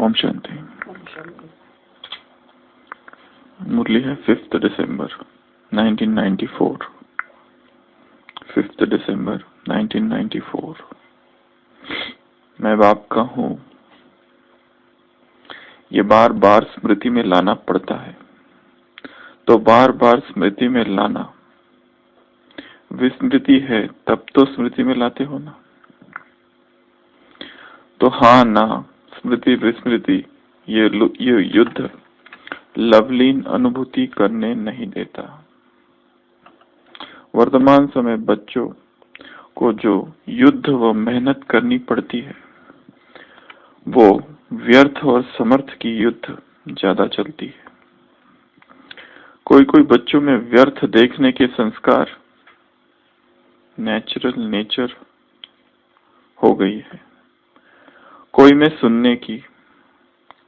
ओम शांति। मुरली है 5 दिसंबर 1994। 5 दिसंबर 1994। मैं बाप का हूँ, ये बार बार स्मृति में लाना पड़ता है। तो बार बार स्मृति में लाना विस्मृति है, तब तो स्मृति में लाते हो ना। तो हाँ ना, स्मृति विस्मृति ये युद्ध लवलीन अनुभूति करने नहीं देता। वर्तमान समय बच्चों को जो युद्ध व मेहनत करनी पड़ती है, वो व्यर्थ और समर्थ की युद्ध ज्यादा चलती है। कोई कोई बच्चों में व्यर्थ देखने के संस्कार नेचुरल नेचर हो गई है। कोई में सुनने की,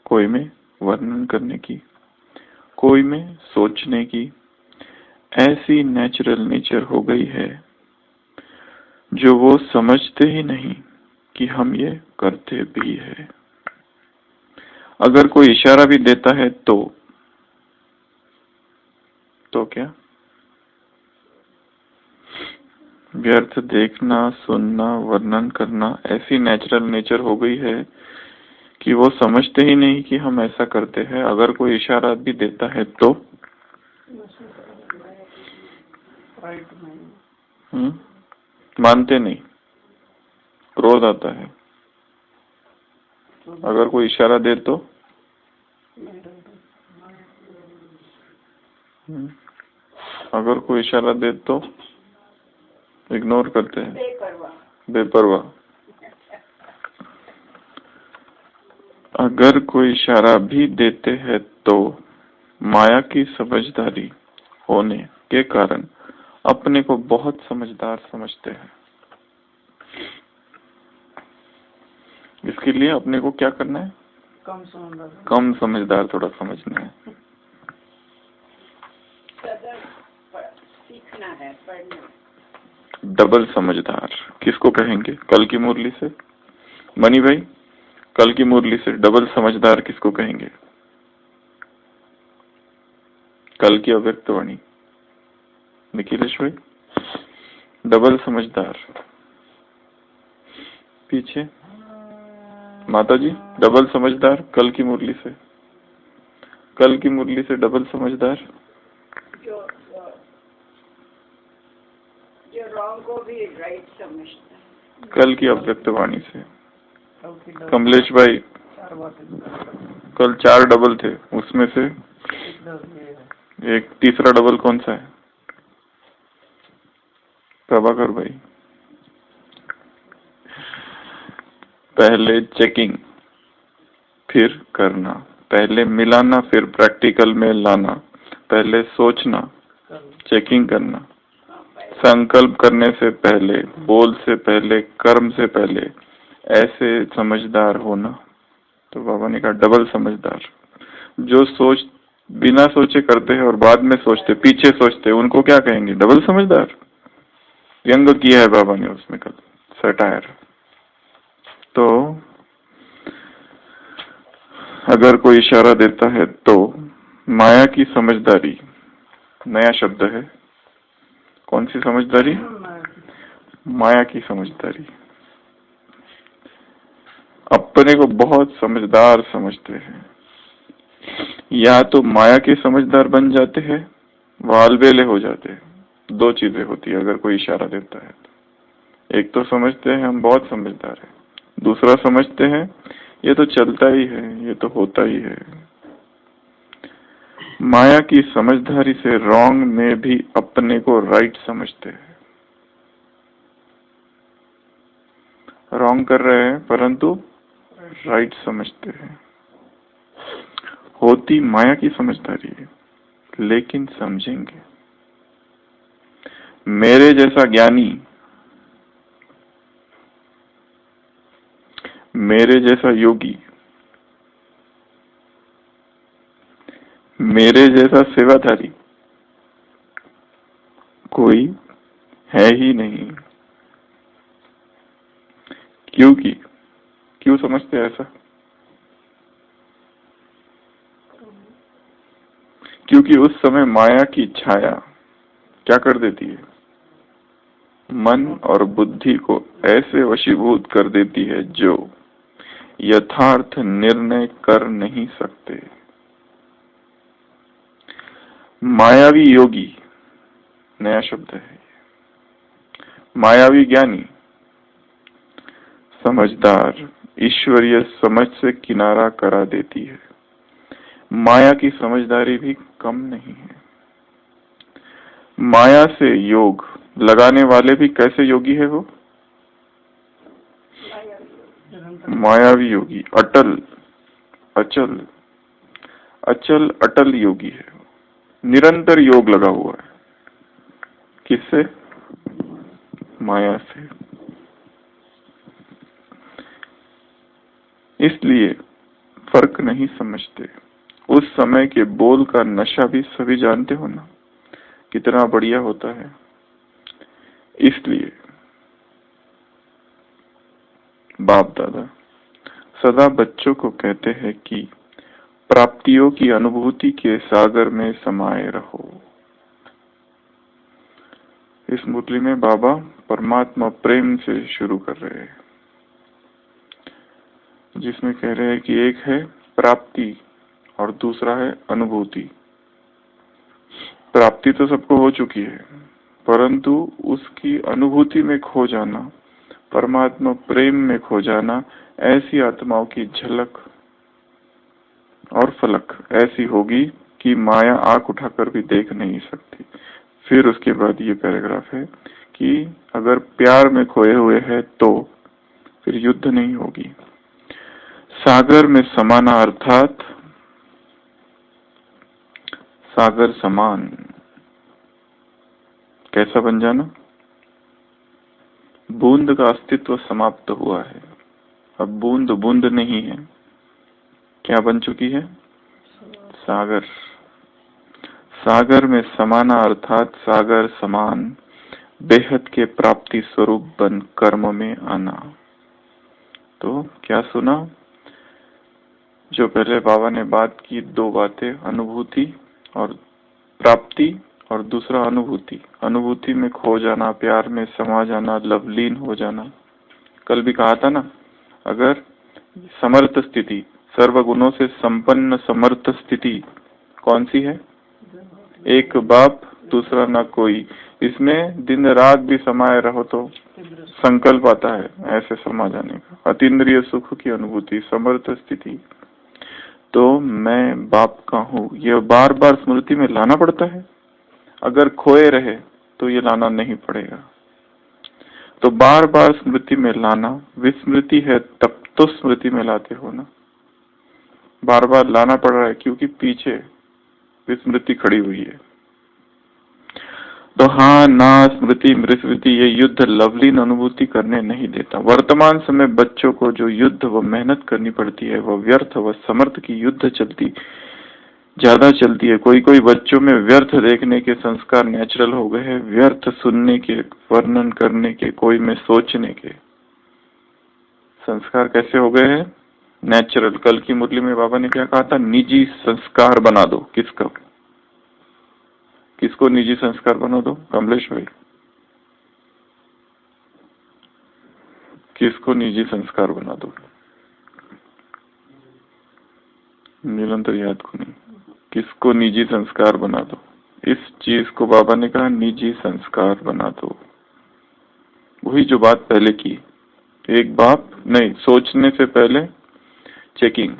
कोई में वर्णन करने की, कोई में सोचने की, ऐसी नेचुरल नेचर हो गई है जो वो समझते ही नहीं कि हम ये करते भी है। अगर कोई इशारा भी देता है तो क्या व्यर्थ देखना, सुनना, वर्णन करना ऐसी नेचुरल नेचर हो गई है कि वो समझते ही नहीं कि हम ऐसा करते हैं। अगर कोई इशारा भी देता है तो मानते नहीं, क्रोध आता है। अगर कोई इशारा दे तो अगर कोई इशारा दे तो इग्नोर करते हैं, बेपरवाह। अगर कोई इशारा भी देते हैं तो माया की समझदारी होने के कारण अपने को बहुत समझदार समझते हैं। इसके लिए अपने को क्या करना है? कम समझदार थोड़ा समझना है। सीखना है, पढ़ना। डबल समझदार किसको कहेंगे? कल की मुरली से मनी भाई, कल की मुरली से डबल समझदार किसको कहेंगे? कल की अव्यक्त वाणी निखिलेश भाई, डबल समझदार। पीछे माता जी, डबल समझदार कल की मुरली से, कल की मुरली से डबल समझदार जो रॉन्ग को भी राइट समझता है। कल की अव्यक्त वाणी से कमलेश भाई, कल 4 डबल थे, उसमें से एक तीसरा डबल कौन सा है? प्रभाकर भाई। पहले चेकिंग फिर करना, पहले मिलाना फिर प्रैक्टिकल में लाना, पहले सोचना, चेकिंग करना, संकल्प करने से पहले, बोल से पहले, कर्म से पहले, ऐसे समझदार होना। तो बाबा ने कहा डबल समझदार। जो सोच बिना सोचे करते हैं और बाद में सोचते, पीछे सोचते, उनको क्या कहेंगे? डबल समझदार। व्यंग किया है बाबा ने उसमें कल, सटायर। तो अगर कोई इशारा देता है तो माया की समझदारी, नया शब्द है। कौन सी समझदारी? माया की समझदारी। अपने को बहुत समझदार समझते हैं, या तो माया के समझदार बन जाते हैं, वालबेले हो जाते हैं। 2 चीजें होती है अगर कोई इशारा देता है तो। एक तो समझते हैं हम बहुत समझदार हैं, दूसरा समझते हैं ये तो चलता ही है, ये तो होता ही है। माया की समझदारी से रॉन्ग में भी अपने को राइट समझते हैं। रॉन्ग कर रहे हैं परंतु राइट समझते हैं। होती माया की समझदारी है, लेकिन समझेंगे। मेरे जैसा ज्ञानी, मेरे जैसा योगी, मेरे जैसा सेवाधारी कोई है ही नहीं। क्यों समझते हैं ऐसा? क्योंकि उस समय माया की छाया क्या कर देती है, मन और बुद्धि को ऐसे वशीभूत कर देती है जो यथार्थ निर्णय कर नहीं सकते। मायावी योगी नया शब्द है, मायावी ज्ञानी समझदार ईश्वरीय समझ से किनारा करा देती है। माया की समझदारी भी कम नहीं है। माया से योग लगाने वाले भी कैसे योगी है वो, मायावी योगी, अटल अचल अचल अटल योगी है, निरंतर योग लगा हुआ है। किससे, माया से। इसलिए फर्क नहीं समझते। उस समय के बोल का नशा भी सभी जानते हो ना, कितना बढ़िया होता है। इसलिए बाप दादा सदा बच्चों को कहते हैं कि प्राप्तियों की अनुभूति के सागर में समाये रहो। इस मुरली में बाबा परमात्मा प्रेम से शुरू कर रहे हैं, जिसमें कह रहे हैं कि एक है प्राप्ति और दूसरा है अनुभूति। प्राप्ति तो सबको हो चुकी है, परंतु उसकी अनुभूति में खो जाना, परमात्मा प्रेम में खो जाना, ऐसी आत्माओं की झलक और फलक ऐसी होगी कि माया आंख उठाकर भी देख नहीं सकती। फिर उसके बाद ये पैराग्राफ है कि अगर प्यार में खोए हुए है तो फिर युद्ध नहीं होगी। सागर में समाना अर्थात सागर समान कैसा बन जाना, बूंद का अस्तित्व समाप्त हुआ है, अब बूंद बूंद नहीं है, क्या बन चुकी है, सागर। सागर में समाना अर्थात सागर समान बेहद के प्राप्ति स्वरूप बन कर्म में आना। तो क्या सुना, जो पहले बाबा ने बात की, दो बातें, अनुभूति और प्राप्ति, और दूसरा अनुभूति। अनुभूति में खो जाना, प्यार में समा जाना, लवलीन हो जाना। कल भी कहा था ना, अगर समर्थ स्थिति, सर्वगुणों से संपन्न समर्थ स्थिति कौन सी है, एक बाप दूसरा ना कोई, इसमें दिन रात भी समाये रहो तो संकल्प आता है ऐसे समा जाने का। अतीन्द्रिय सुख की अनुभूति, समर्थ स्थिति। तो मैं बाप का हूँ, ये बार बार स्मृति में लाना पड़ता है। अगर खोए रहे तो ये लाना नहीं पड़ेगा। तो बार बार स्मृति में लाना, विस्मृति है तब तो स्मृति में लाते हो ना, बार बार लाना पड़ रहा है क्योंकि पीछे विस्मृति खड़ी हुई है। तो हाँ ना स्मृति मृस्मृति ये युद्ध लवलीन अनुभूति करने नहीं देता। वर्तमान समय बच्चों को जो युद्ध व मेहनत करनी पड़ती है वह व्यर्थ व समर्थ की युद्ध ज्यादा चलती है। कोई कोई बच्चों में व्यर्थ देखने के संस्कार नेचुरल हो गए हैं, व्यर्थ सुनने के, वर्णन करने के, कोई में सोचने के संस्कार कैसे हो गए हैं, नेचुरल। कल की मुरली में बाबा ने क्या कहा था, निजी संस्कार बना दो। किसको निजी संस्कार बना दो, कमलेश भाई, किसको निजी संस्कार बना दो, निरंतर याद को नहीं, किसको निजी संस्कार बना दो। इस चीज को बाबा ने कहा निजी संस्कार बना दो। वही जो बात पहले की, एक बाप नहीं, सोचने से पहले चेकिंग,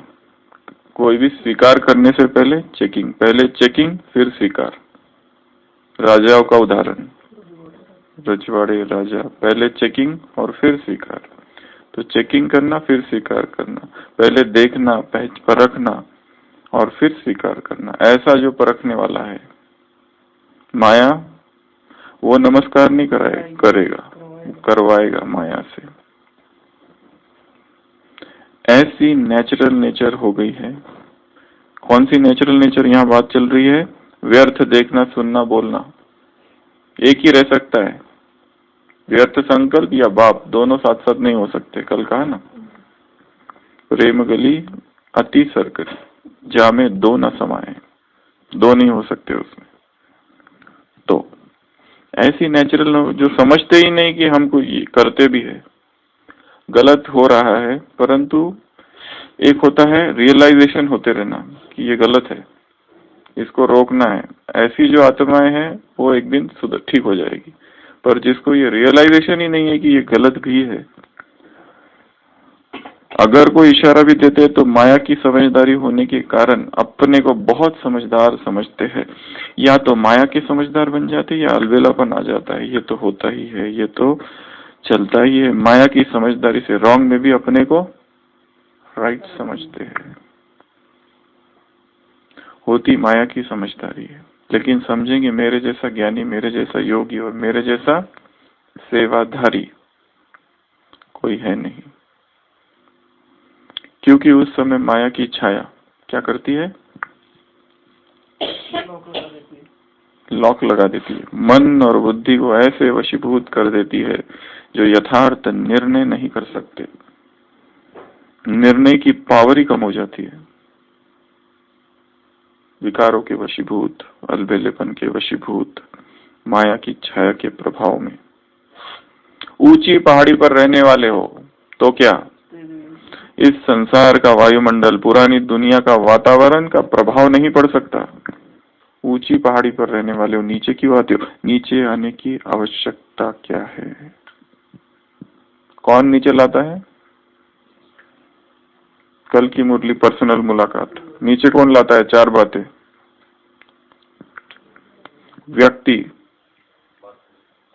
कोई भी स्वीकार करने से पहले चेकिंग, पहले चेकिंग फिर स्वीकार। राजाओं का उदाहरण, रजवाड़े राजा, पहले चेकिंग और फिर स्वीकार। तो चेकिंग करना फिर स्वीकार करना, पहले देखना, परखना और फिर स्वीकार करना। ऐसा जो परखने वाला है माया, वो नमस्कार नहीं करेगा, करवाएगा माया से। ऐसी नेचुरल नेचर हो गई है। कौन सी नेचुरल नेचर यहाँ बात चल रही है, व्यर्थ देखना, सुनना, बोलना एक ही रह सकता है। व्यर्थ संकल्प या बाप दोनों साथ साथ नहीं हो सकते। कल कहा ना, प्रेम गली अति सरकरी, जामे दो न समाये। दो नहीं हो सकते उसमें। तो ऐसी नेचुरल जो समझते ही नहीं कि हमको ये करते भी है, गलत हो रहा है, परंतु एक होता है रियलाइजेशन होते रहना कि ये गलत है, इसको रोकना है। ऐसी जो आत्माएं हैं वो एक दिन ठीक हो जाएगी। पर जिसको ये रियलाइजेशन ही नहीं है कि ये गलत भी है, अगर कोई इशारा भी देते हैं तो माया की समझदारी होने के कारण अपने को बहुत समझदार समझते हैं, या तो माया के समझदार बन जाते हैं या अलबेलापन आ जाता है। ये तो होता ही है, ये तो चलता ही है। माया की समझदारी से रॉन्ग में भी अपने को राइट समझते हैं। होती माया की समझदारी है, लेकिन समझेंगे मेरे जैसा ज्ञानी, मेरे जैसा योगी और मेरे जैसा सेवाधारी कोई है नहीं। क्योंकि उस समय माया की छाया क्या करती है? लॉक लगा देती है, मन और बुद्धि को ऐसे वशीभूत कर देती है जो यथार्थ निर्णय नहीं कर सकते। निर्णय की पावर ही कम हो जाती है। विकारों के वशीभूत, अलबेलेपन के वशीभूत, माया की छाया के प्रभाव में। ऊंची पहाड़ी पर रहने वाले हो तो क्या इस संसार का वायुमंडल, पुरानी दुनिया का वातावरण का प्रभाव नहीं पड़ सकता? ऊंची पहाड़ी पर रहने वाले हो, नीचे क्यों आते हो? नीचे आने की आवश्यकता क्या है? कौन नीचे लाता है? कल की मुरली पर्सनल मुलाकात, नीचे कौन लाता है? चार बातें, व्यक्ति,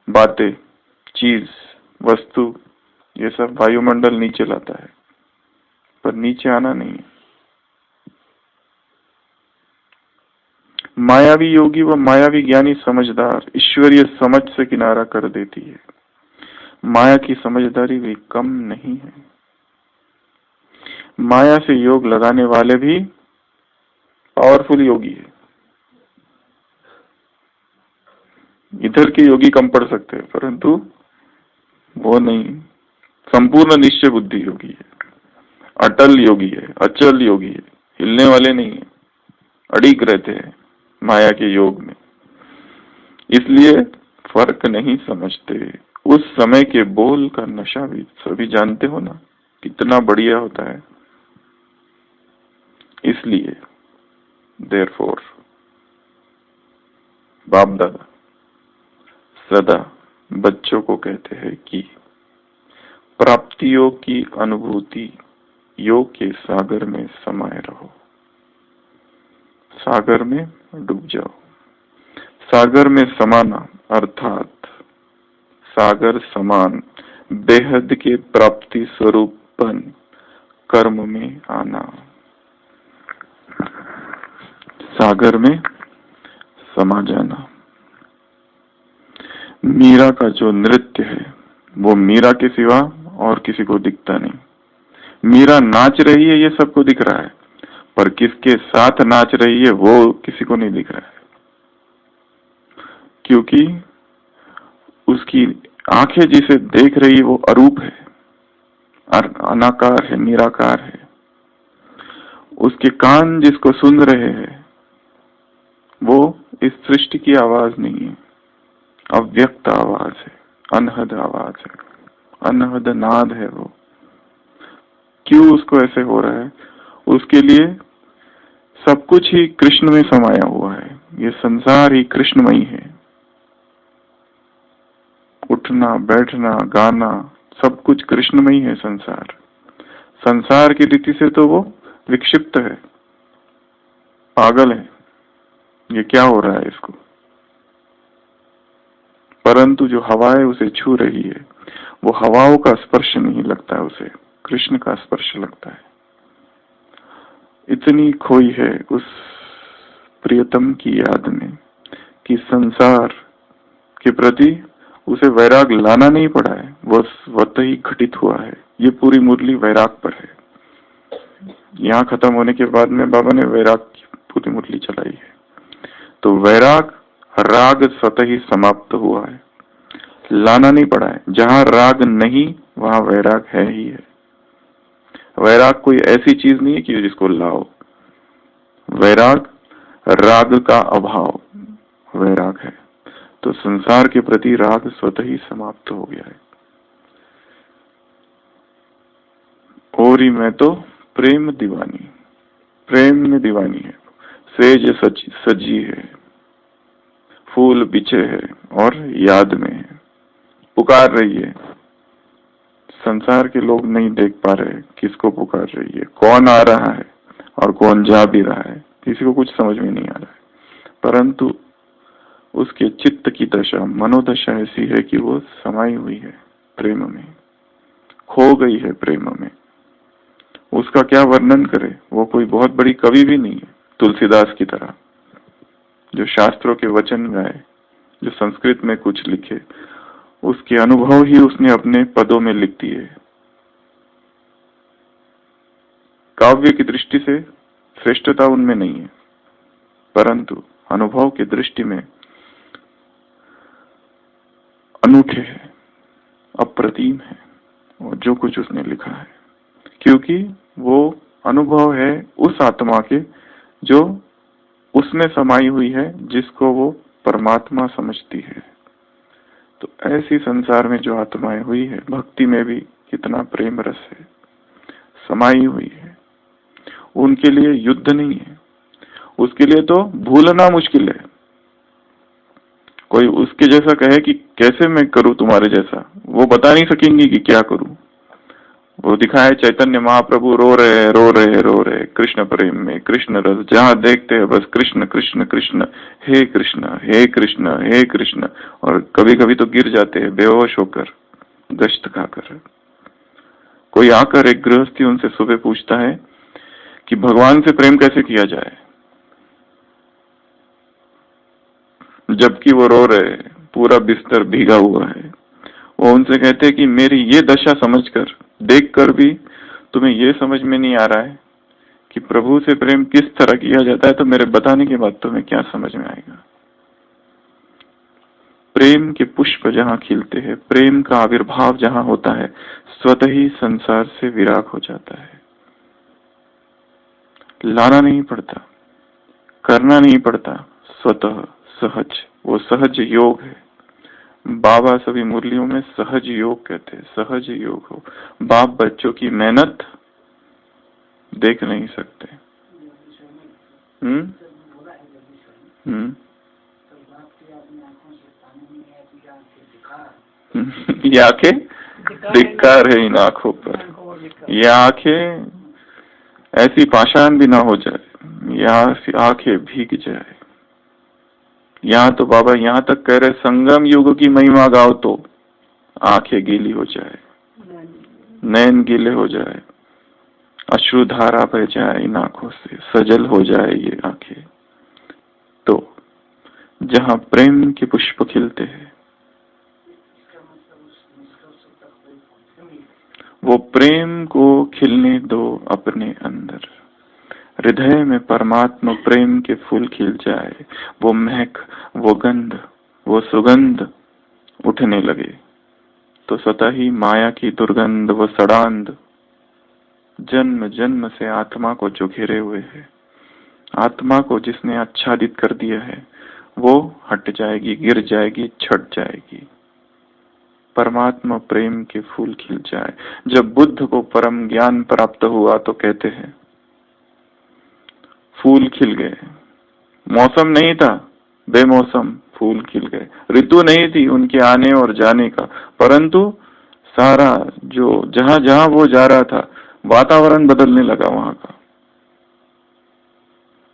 बातें, चीज, वस्तु, ये सब वायुमंडल नीचे लाता है, पर नीचे आना नहीं। मायावी योगी व मायावी ज्ञानी समझदार ईश्वरीय समझ से किनारा कर देती है। माया की समझदारी भी कम नहीं है। माया से योग लगाने वाले भी पावरफुल योगी है। इधर के योगी कम पड़ सकते हैं, परंतु वो नहीं। संपूर्ण निश्चय बुद्धि योगी है, अटल योगी है, अचल योगी है, हिलने वाले नहीं है, अड़िग रहते हैं माया के योग में। इसलिए फर्क नहीं समझते। उस समय के बोल का नशा भी सभी जानते हो ना, कितना बढ़िया होता है। इसलिए देयरफॉर बाप दादा सदा बच्चों को कहते हैं कि प्राप्तियों की अनुभूति योग के सागर में समाये रहो। सागर में डूब जाओ। सागर में समाना अर्थात सागर समान बेहद के प्राप्ति स्वरूपन कर्म में आना। सागर में समा जाना। मीरा का जो नृत्य है वो मीरा के सिवा और किसी को दिखता नहीं। मीरा नाच रही है ये सबको दिख रहा है, पर किसके साथ नाच रही है वो किसी को नहीं दिख रहा है, क्योंकि उसकी आंखें जिसे देख रही है वो अरूप है, अनाकार है, निराकार है। उसके कान जिसको सुन रहे हैं वो इस सृष्टि की आवाज नहीं है, अव्यक्त आवाज है, अनहद आवाज है, अनहद नाद है वो। क्यों उसको ऐसे हो रहा है? उसके लिए सब कुछ ही कृष्ण में समाया हुआ है। ये संसार ही कृष्णमयी है। उठना, बैठना, गाना सब कुछ कृष्णमयी है संसार। संसार की रीति से तो वो विक्षिप्त है, पागल है। ये क्या हो रहा है इसको? परंतु जो हवाएं उसे छू रही है वो हवाओं का स्पर्श नहीं लगता है, उसे कृष्ण का स्पर्श लगता है। इतनी खोई है उस प्रियतम की याद में कि संसार के प्रति उसे वैराग लाना नहीं पड़ा है, वो स्वत ही घटित हुआ है। ये पूरी मुरली वैराग पर है। यहाँ खत्म होने के बाद में बाबा ने वैराग की पूरी मुरली चलाई है। तो वैराग राग स्वतः ही समाप्त हुआ है, लाना नहीं पड़ा है। जहाँ राग नहीं वहाँ वैराग है ही है। वैराग कोई ऐसी चीज नहीं है कि जिसको लाओ। वैराग राग का अभाव वैराग है। तो संसार के प्रति राग स्वतः ही समाप्त हो गया है। और ही मैं तो प्रेम दीवानी, प्रेम में दीवानी है। सेज सजी है, फूल बिछे है और याद में है, पुकार रही है। संसार के लोग नहीं देख पा रहे किसको पुकार रही है, कौन आ रहा है और कौन जा भी रहा है, किसी को कुछ समझ में नहीं आ रहा है। परंतु उसके चित्त की दशा, मनोदशा ऐसी है कि वो समाई हुई है प्रेम में, खो गई है प्रेम में। उसका क्या वर्णन करे, वो कोई बहुत बड़ी कवि भी नहीं है तुलसीदास की तरह, जो शास्त्रों के वचन गाए, जो संस्कृत में कुछ लिखे, उसके अनुभव ही उसने अपने पदों में लिख दिए। काव्य की दृष्टि से श्रेष्ठता उनमें नहीं है, परंतु अनुभव की दृष्टि में अनूठे है, अप्रतिम है और जो कुछ उसने लिखा है, क्योंकि वो अनुभव है उस आत्मा के जो उसमें समाई हुई है, जिसको वो परमात्मा समझती है। तो ऐसी संसार में जो आत्माएं हुई है, भक्ति में भी कितना प्रेम रस है, समाई हुई है, उनके लिए युद्ध नहीं है, उसके लिए तो भूलना मुश्किल है। कोई उसके जैसा कहे कि कैसे मैं करूं तुम्हारे जैसा, वो बता नहीं सकेंगी कि क्या करूं। वो दिखाए चैतन्य महाप्रभु रो रहे रो रहे रो रहे कृष्ण प्रेम में, कृष्ण रस, जहां देखते हैं बस कृष्ण कृष्ण कृष्ण, हे कृष्ण हे कृष्ण हे कृष्ण। और कभी कभी तो गिर जाते हैं बेहोश होकर, गश्त खाकर। कोई आकर, एक गृहस्थी उनसे सुबह पूछता है कि भगवान से प्रेम कैसे किया जाए, जबकि वो रो रहे, पूरा बिस्तर भीगा हुआ है। वो उनसे कहते हैं कि मेरी ये दशा समझकर, देखकर भी तुम्हें ये समझ में नहीं आ रहा है कि प्रभु से प्रेम किस तरह किया जाता है, तो मेरे बताने के बाद तुम्हें क्या समझ में आएगा। प्रेम के पुष्प जहां खिलते हैं, प्रेम का आविर्भाव जहां होता है, स्वतः ही संसार से विराग हो जाता है। लाना नहीं पड़ता, करना नहीं पड़ता, स्वतः सहज, वो सहज योग है। बाबा सभी मुरलियों में सहज योग कहते हैं, सहज योग हो। बाप बच्चों की मेहनत देख नहीं सकते। ये आंखें धिक्कार है इन आंखों पर। ये आंखें ऐसी पाषाण भी ना हो जाए, ये आंखें भीग जाए। यहाँ तो बाबा यहाँ तक कह रहे संगम युग की महिमा गाओ तो आंखें गीली हो जाए, नैन गीले हो जाए, अश्रुधारा बह जाए इन आंखों से, सजल हो जाए ये आंखें। तो जहाँ प्रेम के पुष्प खिलते हैं, वो प्रेम को खिलने दो अपने अंदर। हृदय में परमात्मा प्रेम के फूल खिल जाए, वो महक, वो गंध, वो सुगंध उठने लगे, तो स्वतः ही माया की दुर्गंध, वो सड़ांध जन्म जन्म से आत्मा को जो घिरे हुए है, आत्मा को जिसने आच्छादित कर दिया है, वो हट जाएगी, गिर जाएगी, छट जाएगी। परमात्मा प्रेम के फूल खिल जाए। जब बुद्ध को परम ज्ञान प्राप्त हुआ तो कहते हैं फूल खिल गए, मौसम नहीं था, बेमौसम फूल खिल गए, ऋतु नहीं थी उनके आने और जाने का, परंतु सारा जो जहां जहां वो जा रहा था, वातावरण बदलने लगा, वहां का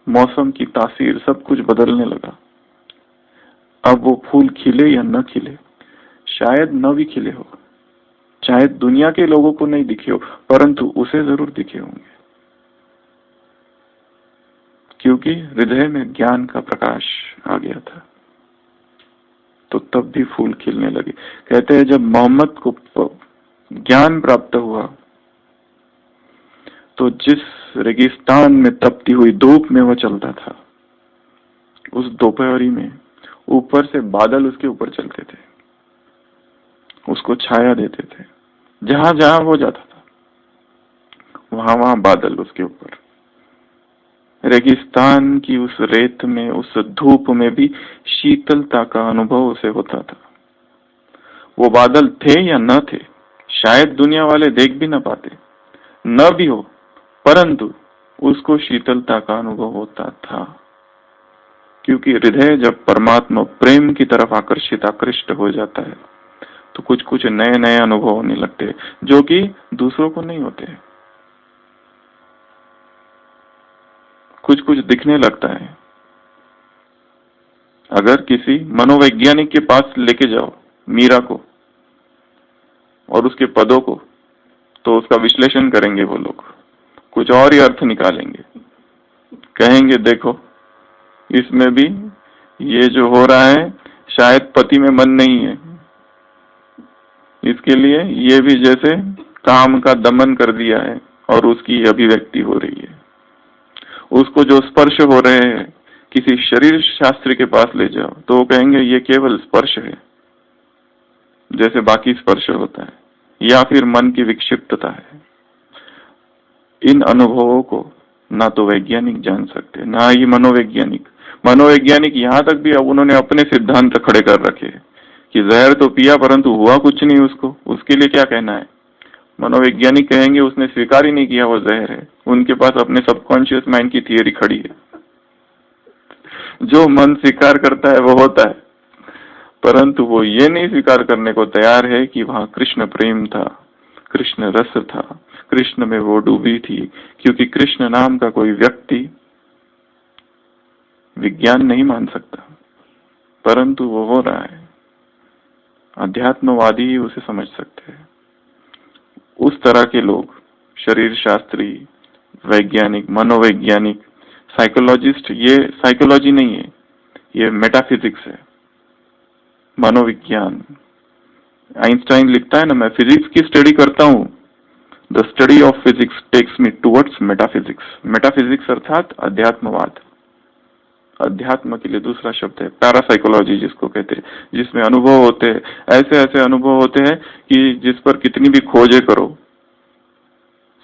मौसम की तासीर सब कुछ बदलने लगा। अब वो फूल खिले या न खिले, शायद न भी खिले हो, शायद दुनिया के लोगों को नहीं दिखे हो, परंतु उसे जरूर दिखे होंगे, क्योंकि हृदय में ज्ञान का प्रकाश आ गया था। तो तब भी फूल खिलने लगे। कहते हैं जब मोहम्मद को ज्ञान प्राप्त हुआ तो जिस रेगिस्तान में तपती हुई धूप में वो चलता था, उस दोपहरी में ऊपर से बादल उसके ऊपर चलते थे, उसको छाया देते थे। जहां जहां वो जाता था, वहां वहां बादल उसके ऊपर। रेगिस्तान की उस रेत में, उस धूप में भी शीतलता का अनुभव उसे होता था। वो बादल थे या न थे, शायद दुनिया वाले देख भी न पाते, न भी हो, परंतु उसको शीतलता का अनुभव होता था। क्योंकि हृदय जब परमात्मा प्रेम की तरफ आकृष्ट हो जाता है तो कुछ कुछ नए नए अनुभव होने लगते हैं जो कि दूसरों को नहीं होते। कुछ कुछ दिखने लगता है। अगर किसी मनोवैज्ञानिक के पास लेके जाओ मीरा को और उसके पदों को, तो उसका विश्लेषण करेंगे वो लोग, कुछ और ही अर्थ निकालेंगे। कहेंगे देखो इसमें भी ये जो हो रहा है शायद पति में मन नहीं है, इसके लिए ये भी जैसे काम का दमन कर दिया है और उसकी अभिव्यक्ति हो रही है। उसको जो स्पर्श हो रहे हैं किसी शरीर शास्त्री के पास ले जाओ तो वो कहेंगे ये केवल स्पर्श है, जैसे बाकी स्पर्श होता है, या फिर मन की विक्षिप्तता है। इन अनुभवों को ना तो वैज्ञानिक जान सकते, ना ही मनोवैज्ञानिक। मनोवैज्ञानिक यहाँ तक भी अब उन्होंने अपने सिद्धांत खड़े कर रखे कि जहर तो पिया परंतु हुआ कुछ नहीं उसको, उसके लिए क्या कहना है। मनोवैज्ञानिक कहेंगे उसने स्वीकार ही नहीं किया वो जहर है, उनके पास अपने सबकॉन्शियस माइंड की थियरी खड़ी है। जो मन स्वीकार करता है वो होता है, परंतु वो ये नहीं स्वीकार करने को तैयार है कि वहां कृष्ण प्रेम था, कृष्ण रस था, कृष्ण में वो डूबी थी। क्योंकि कृष्ण नाम का कोई व्यक्ति विज्ञान नहीं मान सकता, परंतु वो हो रहा है। अध्यात्मवादी ही उसे समझ सकते हैं। उस तरह के लोग, शरीर शास्त्री, वैज्ञानिक, मनोवैज्ञानिक, साइकोलॉजिस्ट, ये साइकोलॉजी नहीं है, ये मेटाफिजिक्स है, मनोविज्ञान। आइंस्टाइन लिखता है ना, मैं फिजिक्स की स्टडी करता हूँ, the study of physics takes me towards metaphysics. Metaphysics अर्थात अध्यात्मवाद। अध्यात्म के लिए दूसरा शब्द है पैरासाइकोलॉजी, जिसको कहते हैं, जिसमें अनुभव होते हैं, ऐसे ऐसे अनुभव होते हैं कि जिस पर कितनी भी खोजें करो,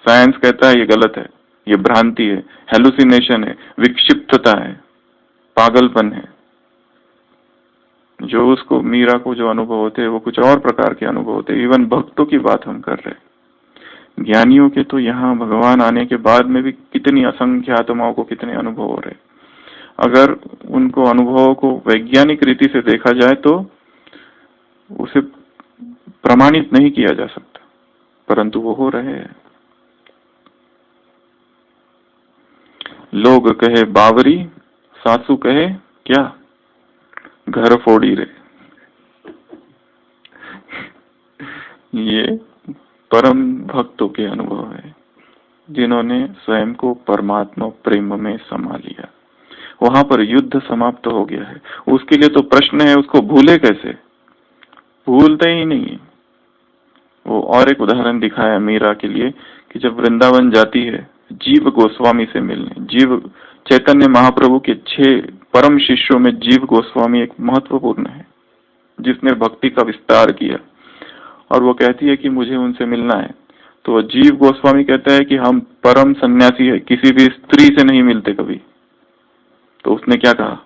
साइंस कहता है ये गलत है, ये भ्रांति है, हेलुसिनेशन है, विक्षिप्तता है, पागलपन है। जो उसको, मीरा को जो अनुभव होते हैं वो कुछ और प्रकार के अनुभव होते हैं। इवन भक्तों की बात हम कर रहे हैं, ज्ञानियों के तो यहाँ भगवान आने के बाद में भी कितनी असंख्य आत्माओं को कितने अनुभव हो रहे हैं। अगर उनको अनुभवों को वैज्ञानिक रीति से देखा जाए तो उसे प्रमाणित नहीं किया जा सकता, परंतु वो हो रहे हैं। लोग कहे बावरी, सासू कहे क्या, घर फोड़ी रे। ये परम भक्तों के अनुभव है जिन्होंने स्वयं को परमात्मा प्रेम में समा लिया। वहां पर युद्ध समाप्त हो गया है। उसके लिए तो प्रश्न है उसको भूले कैसे, भूलते ही नहीं। वो और एक उदाहरण दिखाया मीरा के लिए कि जब वृंदावन जाती है जीव गोस्वामी से मिलने, जीव चैतन्य महाप्रभु के 6 परम शिष्यों में जीव गोस्वामी एक महत्वपूर्ण है जिसने भक्ति का विस्तार किया, और वो कहती है कि मुझे उनसे मिलना है। तो जीव गोस्वामी कहता है कि हम परम सन्यासी है, किसी भी स्त्री से नहीं मिलते कभी। तो उसने क्या कहा,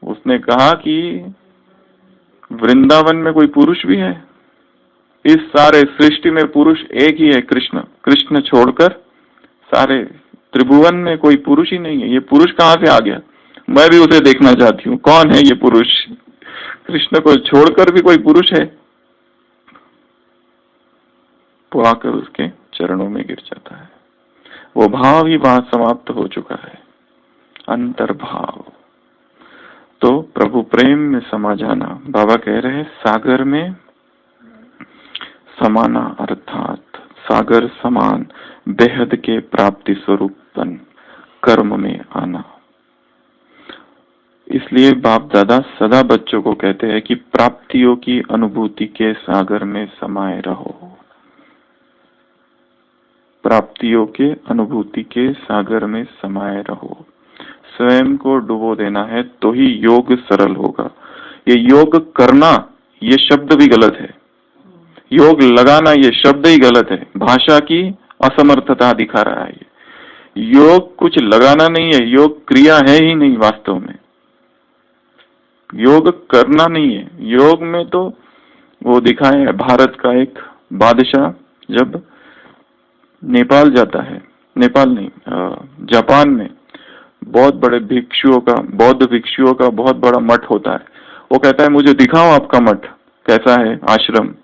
उसने कहा कि वृंदावन में कोई पुरुष भी है, इस सारे सृष्टि में पुरुष एक ही है, कृष्ण। कृष्ण छोड़कर सारे त्रिभुवन में कोई पुरुष ही नहीं है। ये पुरुष कहाँ से आ गया, मैं भी उसे देखना चाहती हूँ, कौन है ये पुरुष। कृष्ण को छोड़कर भी कोई पुरुष है। तो आकर उसके चरणों में गिर जाता है। वो भाव ही वहां समाप्त हो चुका है, अंतर्भाव। तो प्रभु प्रेम में समा जाना, बाबा कह रहे हैं सागर में समाना, अर्थात सागर समान बेहद के प्राप्ति स्वरूपन कर्म में आना। इसलिए बाप दादा सदा बच्चों को कहते हैं कि प्राप्तियों की अनुभूति के सागर में समाये रहो। प्राप्तियों के अनुभूति के सागर में समाये रहो। स्वयं को डुबो देना है तो ही योग सरल होगा। ये योग करना, ये शब्द भी गलत है। योग लगाना, ये शब्द ही गलत है। भाषा की असमर्थता दिखा रहा है। योग कुछ लगाना नहीं है, योग क्रिया है ही नहीं वास्तव में। योग करना नहीं है। योग में तो वो दिखाए है भारत का एक बादशाह जब नेपाल जाता है, नेपाल नहीं, जापान में बहुत बड़े भिक्षुओं का, बौद्ध भिक्षुओं का बहुत बड़ा मठ होता है। वो कहता है मुझे दिखाओ आपका मठ कैसा है, आश्रम।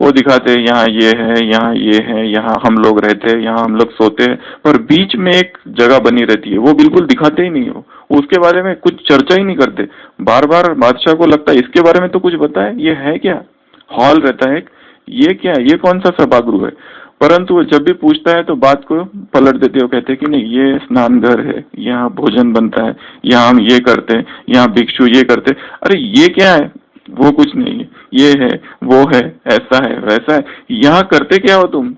वो दिखाते हैं, यहाँ ये है, यहाँ ये है, यहाँ हम लोग रहते हैं, यहाँ हम लोग सोते हैं, पर बीच में एक जगह बनी रहती है, वो बिल्कुल दिखाते ही नहीं हो, उसके बारे में कुछ चर्चा ही नहीं करते। बार बार बादशाह को लगता है इसके बारे में तो कुछ बताए, ये है क्या, हॉल रहता है, ये क्या, ये कौन सा सभागृह है। परंतु वो जब भी पूछता है तो बात को पलट देते हो, कहते हैं कि नहीं ये स्नान घर है, यहाँ भोजन बनता है, यहाँ हम ये करते हैं, यहाँ भिक्षु ये करते हैं। अरे ये क्या है, वो कुछ नहीं है, ये है, वो है, ऐसा है, वैसा है, यहाँ करते क्या हो तुम।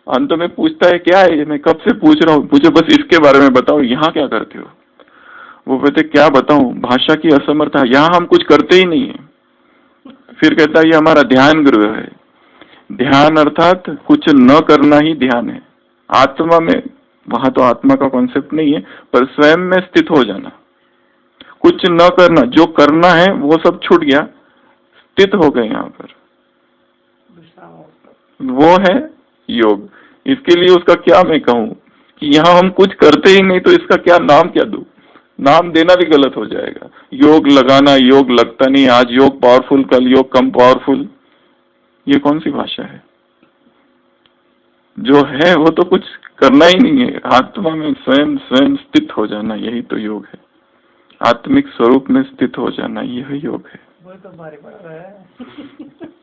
अंत में पूछता है क्या है ये, मैं कब से पूछ रहा हूँ, मुझे बस इसके बारे में बताओ, यहाँ क्या करते हो। वो कहते क्या बताऊं, भाषा की असमर्थता, यहाँ हम कुछ करते ही नहीं है। फिर कहता है ये हमारा ध्यान गृह है। ध्यान अर्थात कुछ न करना ही ध्यान है। आत्मा में, वहां तो आत्मा का कॉन्सेप्ट नहीं है, पर स्वयं में स्थित हो जाना, कुछ न करना, जो करना है वो सब छूट गया, स्थित हो गए यहाँ पर, वो है योग। इसके लिए उसका क्या मैं कहूँ कि यहाँ हम कुछ करते ही नहीं, तो इसका क्या नाम क्या दूं। नाम देना भी गलत हो जाएगा। योग लगाना, योग लगता नहीं, आज योग पावरफुल, कल योग कम पावरफुल, ये कौन सी भाषा है। जो है वो तो कुछ करना ही नहीं है, आत्मा में स्वयं स्वयं स्थित हो जाना, यही तो योग है। आत्मिक स्वरूप में स्थित हो जाना, यह योग है। वो तो भारी पड़ रहा है।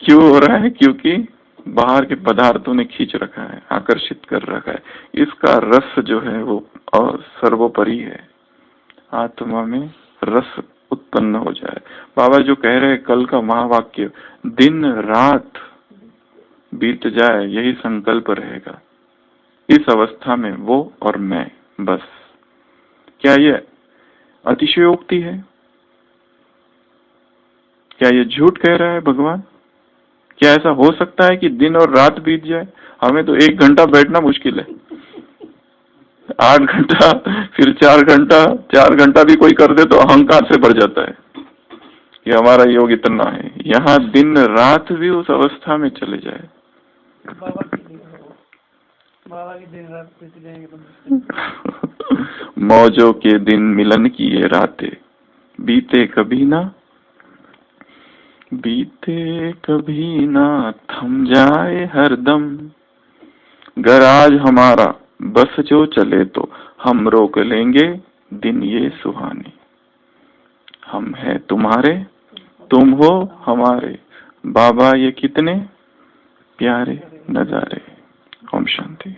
क्यों हो रहा है, क्योंकि बाहर के पदार्थों ने खींच रखा है, आकर्षित कर रखा है। इसका रस जो है वो सर्वोपरि है। आत्मा में रस उत्पन्न हो जाए। बाबा जो कह रहे हैं कल का महावाक्य, दिन रात बीत जाए यही संकल्प रहेगा। इस अवस्था में वो और मैं बस। क्या ये अतिशयोक्ति है? क्या ये झूठ कह रहा है भगवान? क्या ऐसा हो सकता है कि दिन और रात बीत जाए? हमें तो 1 घंटा बैठना मुश्किल है, 8 घंटा, फिर 4 घंटा, 4 घंटा भी कोई कर दे तो अहंकार से भर जाता है कि हमारा योग इतना है। यहाँ दिन रात भी उस अवस्था में चले जाए। बाबा की दिन रात बीत जाएंगे तो मौजों के दिन मिलन की ये रातें बीते कभी ना, बीते कभी ना, थम जाए हरदम। घर आज हमारा बस जो चले तो हम रोक लेंगे दिन ये सुहाने। हम है तुम्हारे, तुम हो हमारे, बाबा ये कितने प्यारे नजारे। ओम शांति।